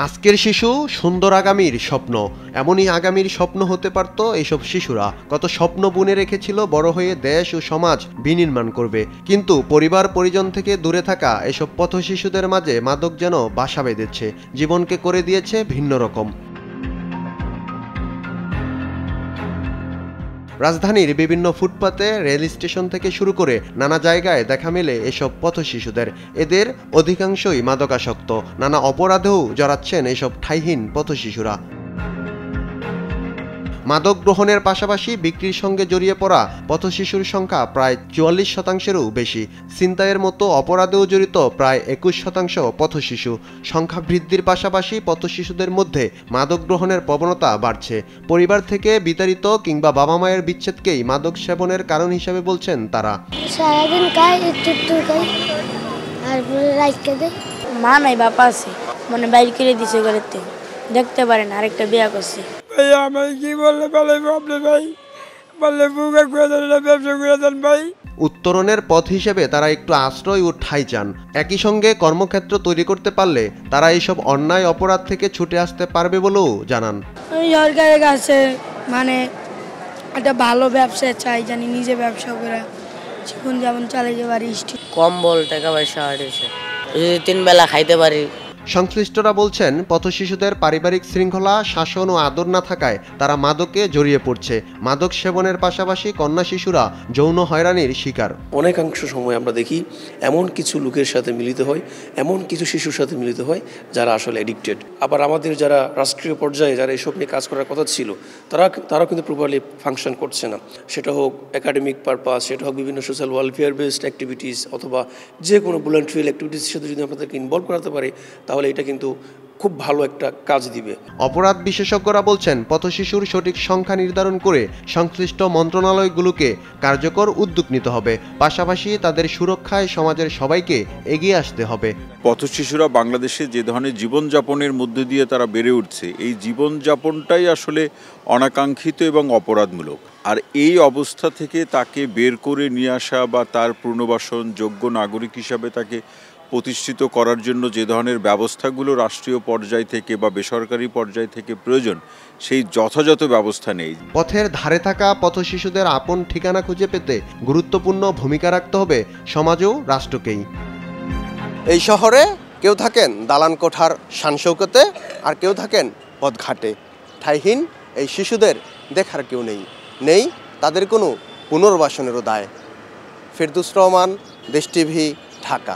আজকের শিশু সুন্দর আগামীর স্বপ্ন, এমনই আগামীর স্বপ্ন হতে পারত এইসব শিশুরা। কত স্বপ্ন বুনে রেখেছিল বড় হয়ে দেশ ও সমাজ বিনির্মাণ করবে, কিন্তু পরিবার পরিজন থেকে দূরে থাকা এসব পথ শিশুদের মাঝে মাদক যেন বাসা বেঁধেছে, জীবনকে করে দিয়েছে ভিন্ন রকম। রাজধানীর বিভিন্ন ফুটপাতে, রেল স্টেশন থেকে শুরু করে নানা জায়গায় দেখা মেলে এসব পথ শিশুদের। এদের অধিকাংশই মাদকাসক্ত, নানা অপরাধেও জড়াচ্ছেন এসব ঠাঁইহীন পথ শিশুরা। মাদক গ্রহণের পাশাপাশি বিক্রির সঙ্গে জড়িয়ে পড়া পথ শিশুর সংখ্যা প্রায় 44%-এরও বেশি। ছিনতাইয়ের মতো অপরাধেও জড়িত প্রায় 21% পথ শিশু। সংখ্যা বৃদ্ধির পাশাপাশি পথ শিশুদের মধ্যে মাদক গ্রহণের প্রবণতা বাড়ছে। পরিবার থেকে বিতাড়িত কিংবা বাবা মায়ের বিচ্ছেদকেই মাদক সেবনের কারণ হিসেবে বলছেন তারা। সারাদিন খাই, একটু খাই, আর রাইখে দেয়। মা নাই, বাবা আছে, মানে বাইরে করে দিছে ঘরেতে, দেখতে পারেন আরেকটা বিয়া করছে। উত্তরণের পথ হিসেবে তারা একটু আশ্রয় ও ঠাঁই চান। একই সঙ্গে কর্মক্ষেত্র তৈরি করতে পারলে তারা এইসব অন্যায় অপরাধ থেকে ছুটে আসতে পারবে বলেও জানান। সরকারের কাছে মানে একটা ভালো ব্যবসা চাই, জানি নিজে ব্যবসা করে জীবন যেমন চালাইতে পারি। কম্বল, টাকা পয়সা, যদি 3 বেলা খাইতে পারি। সংশ্লিষ্টরা বলছেন, পথ শিশুদের পারিবারিক শৃঙ্খলা, শাসন ও আদর না থাকায় তারা মাদকে জড়িয়ে পড়ছে। মাদক সেবনের পাশাপাশি কন্যা শিশুরা যৌন হয়রানির শিকার। অনেকাংশ সময় আমরা দেখি এমন কিছু লোকের সাথে মিলিত হয়, এমন কিছু শিশুর সাথে মিলিত হয় যারা আসলে অ্যাডিক্টেড। আবার আমাদের যারা রাষ্ট্রীয় পর্যায়ে যারা এসব নিয়ে কাজ করার কথা ছিল, তারাও কিন্তু প্রপারলি ফাংশন করছে না। সেটা হোক একাডেমিক পারপাস, সেটা হোক বিভিন্ন সোশ্যাল ওয়েলফেয়ার বেসড অ্যাক্টিভিটিস, অথবা যে কোনো ভলান্টারি অ্যাক্টিভিটিসের সাথে যদি আপনাদেরকে ইনভলভ করাতে পারে, তাহলে এটা কিন্তু খুব ভালো একটা কাজ দিবে। অপরাধ বিশেষজ্ঞরা বলছেন, পথ শিশুর সঠিক সংখ্যা নির্ধারণ করে সংশ্লিষ্ট মন্ত্রণালয়গুলোকে কার্যকর উদ্যোগ নিতে হবে। পাশাপাশি তাদের সুরক্ষায় সমাজের সবাইকে এগিয়ে আসতে হবে। পথ শিশুরা বাংলাদেশে যে ধরনের জীবনযাপনের মধ্যে দিয়ে তারা বেড়ে উঠছে, এই জীবনযাপনটাই আসলে অনাকাঙ্ক্ষিত এবং অপরাধমূলক। আর এই অবস্থা থেকে তাকে বের করে নিয়ে আসা বা তার পুনর্বাসন, যোগ্য নাগরিক হিসাবে তাকে প্রতিষ্ঠিত করার জন্য যে ধরনের ব্যবস্থাগুলো রাষ্ট্রীয় পর্যায় থেকে বা বেসরকারি পর্যায় থেকে প্রয়োজন, সেই যথাযথ ব্যবস্থা নেই। পথের ধারে থাকা পথ শিশুদের আপন ঠিকানা খুঁজে পেতে গুরুত্বপূর্ণ ভূমিকা রাখতে হবে সমাজও রাষ্ট্রকেই। এই শহরে কেউ থাকেন দালান কোঠার শানশৌকতে, আর কেউ থাকেন পথঘাটে। ঠাঁইহীন এই শিশুদের দেখার কেউ নেই তাদের কোনো পুনর্বাসনেরও দায়। ফেরদৌস রহমান, দেশ টিভি, ঢাকা।